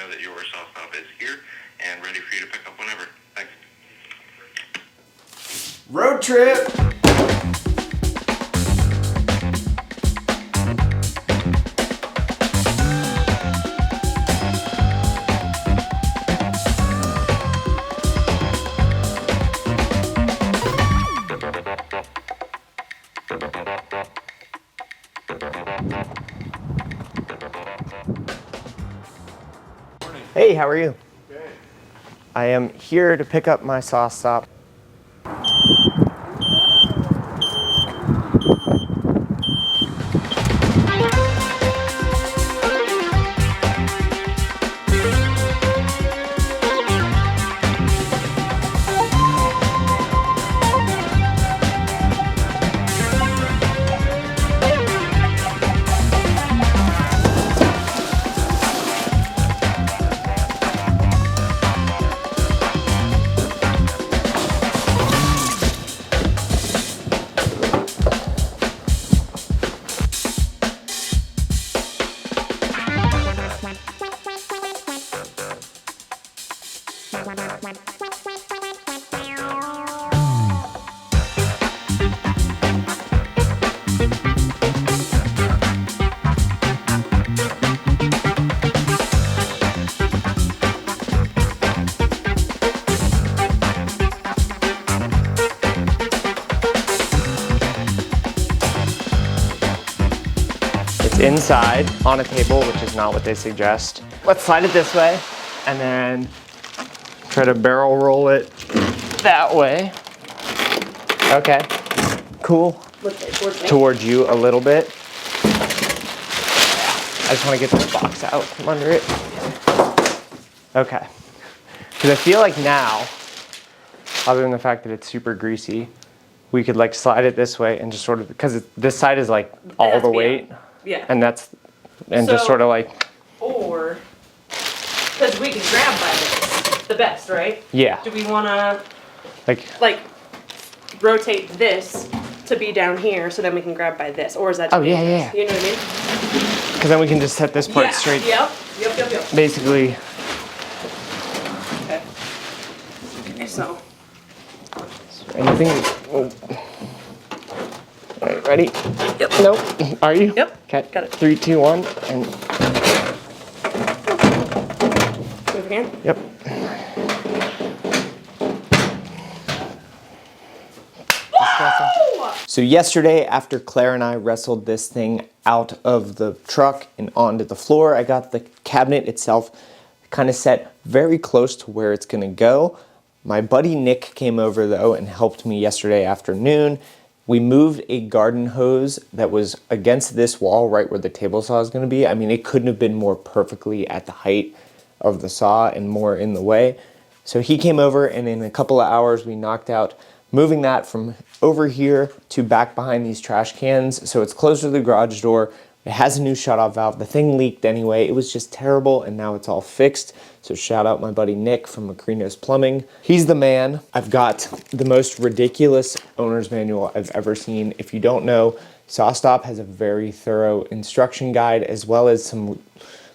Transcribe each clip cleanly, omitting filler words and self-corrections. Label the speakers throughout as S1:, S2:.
S1: know that your sauce stop is here and ready for you to pick up whenever. Thanks.
S2: Road trip! Hey, how are you?
S3: Good.
S2: I am here to pick up my sauce stop. It's inside on a table, which is not what they suggest. Let's slide it this way and then try to barrel roll it that way. Okay, cool. Towards you a little bit. I just want to get this box out from under it. Okay, because I feel like now, other than the fact that it's super greasy, we could like slide it this way and just sort of, because this side is like all the weight.
S4: Yeah.
S2: And that's, and just sort of like.
S4: Or, because we can grab by this, the best, right?
S2: Yeah.
S4: Do we want to,
S2: like
S4: rotate this to be down here so then we can grab by this? Or is that
S2: Oh, yeah, yeah.
S4: You know what I mean?
S2: Because then we can just set this part straight.
S4: Yep.
S2: Basically.
S4: Okay, so.
S2: Anything. Oh. All right, ready?
S4: Yep.
S2: Nope. Are you?
S4: Yep.
S2: Okay.
S4: Got it.
S2: 3, 2, 1, and.
S4: Move again?
S2: Yep.
S4: Whoa!
S2: So yesterday, after Claire and I wrestled this thing out of the truck and onto the floor, I got the cabinet itself kind of set very close to where it's gonna go. My buddy Nick came over though and helped me yesterday afternoon. We moved a garden hose that was against this wall right where the table saw is gonna be. I mean, it couldn't have been more perfectly at the height of the saw and more in the way. So he came over and in a couple of hours we knocked out moving that from over here to back behind these trash cans. So it's closer to the garage door. It has a new shutoff valve. The thing leaked anyway. It was just terrible and now it's all fixed. So shout out my buddy Nick from Macrino's Plumbing. He's the man. I've got the most ridiculous owner's manual I've ever seen. If you don't know, SawStop has a very thorough instruction guide as well as some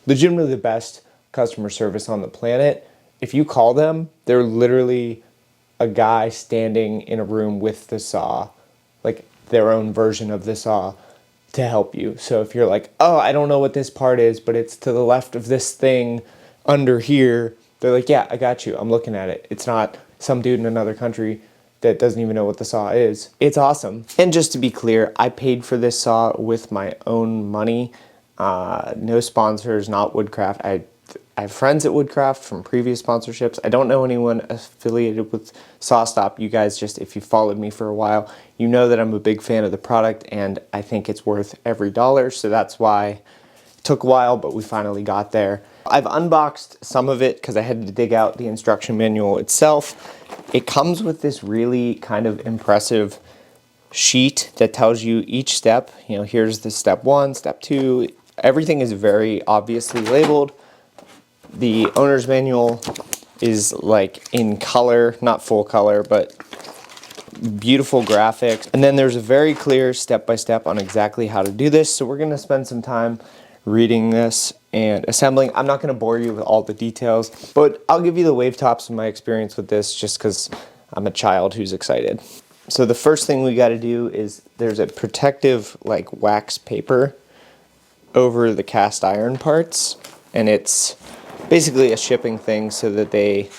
S2: legitimately the best customer service on the planet. If you call them, they're literally a guy standing in a room with the saw, like their own version of the saw, to help you. So if you're like, oh, I don't know what this part is, but it's to the left of this thing under here, they're like, yeah, I got you. I'm looking at it. It's not some dude in another country that doesn't even know what the saw is. It's awesome. And just to be clear, I paid for this saw with my own money. No sponsors, not Woodcraft. I have friends at Woodcraft from previous sponsorships. I don't know anyone affiliated with SawStop. You guys just, if you followed me for a while, you know that I'm a big fan of the product and I think it's worth every dollar. So that's why it took a while, but we finally got there. I've unboxed some of it because I had to dig out the instruction manual itself. It comes with this really kind of impressive sheet that tells you each step. You know, here's the step 1, step 2. Everything is very obviously labeled. The owner's manual is like in color, not full color, but beautiful graphics. And then there's a very clear step-by-step on exactly how to do this. So we're gonna spend some time reading this and assembling. I'm not going to bore you with all the details, but I'll give you the wave tops of my experience with this just because I'm a child who's excited. So the first thing we got to do is there's a protective like wax paper over the cast iron parts, and it's basically a shipping thing so that they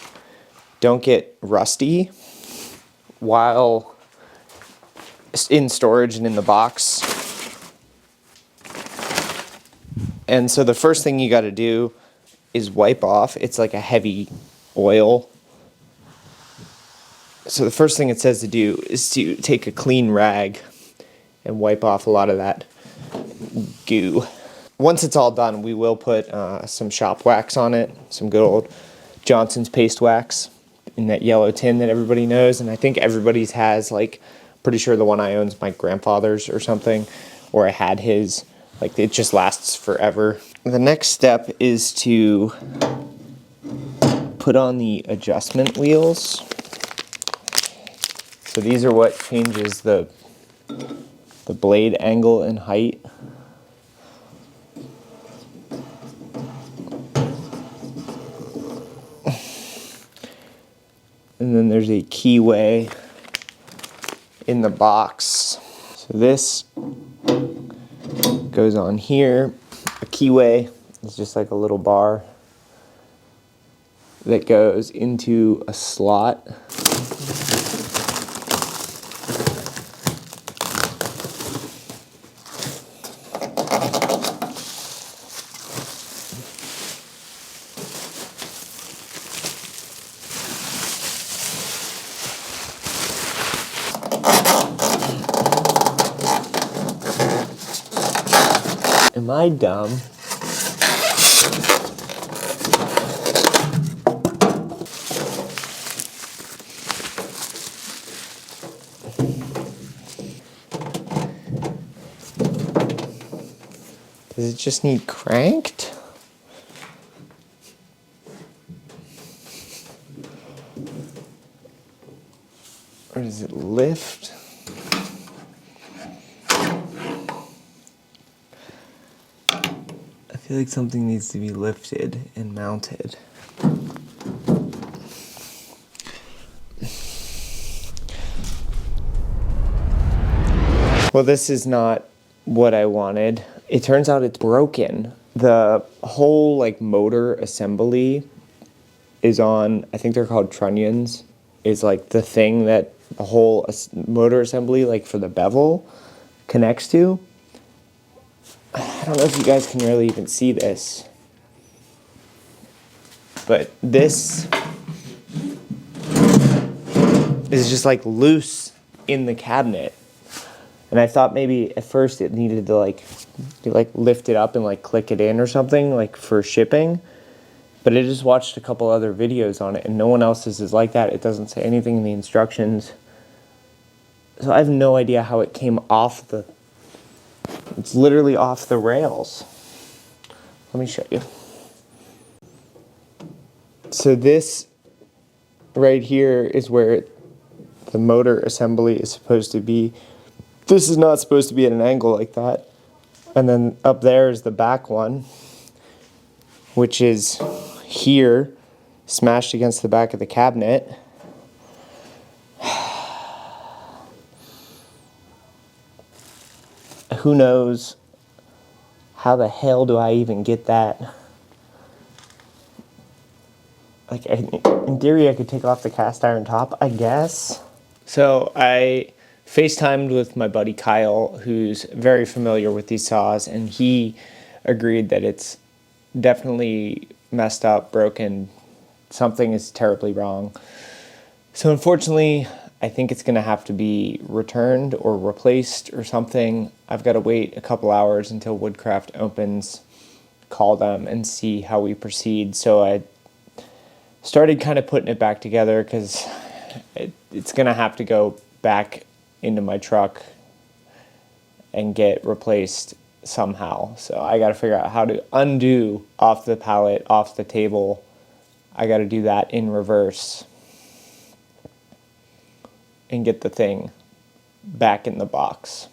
S2: don't get rusty while in storage and in the box. And so the first thing you got to do is wipe off. It's like a heavy oil. So the first thing it says to do is to take a clean rag and wipe off a lot of that goo. Once it's all done, we will put some shop wax on it, some good old Johnson's paste wax in that yellow tin that everybody knows. And I think everybody's has, like, pretty sure the one I own is my grandfather's or something, or I had his. Like, it just lasts forever. The next step is to put on the adjustment wheels. So these are what changes the blade angle and height. And then there's a keyway in the box. So this goes on here. A keyway is just like a little bar that goes into a slot. Am I dumb? Does it just need cranked? Or does it lift? I feel like something needs to be lifted and mounted. Well, this is not what I wanted. It turns out it's broken. The whole like motor assembly is on, I think they're called trunnions, is like the thing that the whole motor assembly, like for the bevel, connects to. I don't know if you guys can really even see this, but this is just like loose in the cabinet. And I thought maybe at first it needed to like lift it up and like click it in or something like for shipping. But I just watched a couple other videos on it and no one else's is like that. It doesn't say anything in the instructions. So I have no idea how it came off the, it's literally off the rails. Let me show you. So this right here is where the motor assembly is supposed to be. This is not supposed to be at an angle like that. And then up there is the back one, which is here, smashed against the back of the cabinet. Who knows how the hell do I even get that? Like, in theory, I could take off the cast iron top, I guess. So I FaceTimed with my buddy Kyle, who's very familiar with these saws, and he agreed that it's definitely messed up, broken. Something is terribly wrong. So unfortunately, I think it's going to have to be returned or replaced or something. I've got to wait a couple hours until Woodcraft opens, call them, and see how we proceed. So I started kind of putting it back together because it's going to have to go back into my truck and get replaced somehow. So I got to figure out how to undo off the pallet, off the table. I got to do that in reverse and get the thing back in the box.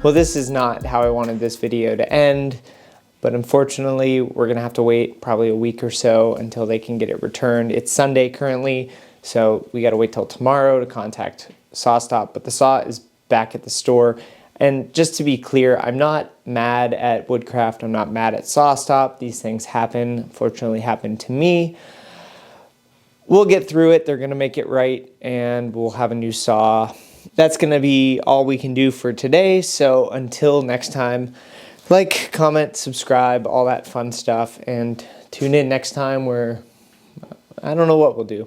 S2: Well, this is not how I wanted this video to end, but unfortunately, we're gonna have to wait probably a week or so until they can get it returned. It's Sunday currently, so we gotta wait till tomorrow to contact SawStop, but the saw is back at the store. And just to be clear, I'm not mad at Woodcraft, I'm not mad at SawStop. These things happen, unfortunately happened to me. We'll get through it, they're gonna make it right, and we'll have a new saw. That's gonna be all we can do for today, so until next time, like, comment, subscribe, all that fun stuff, and tune in next time where I don't know what we'll do.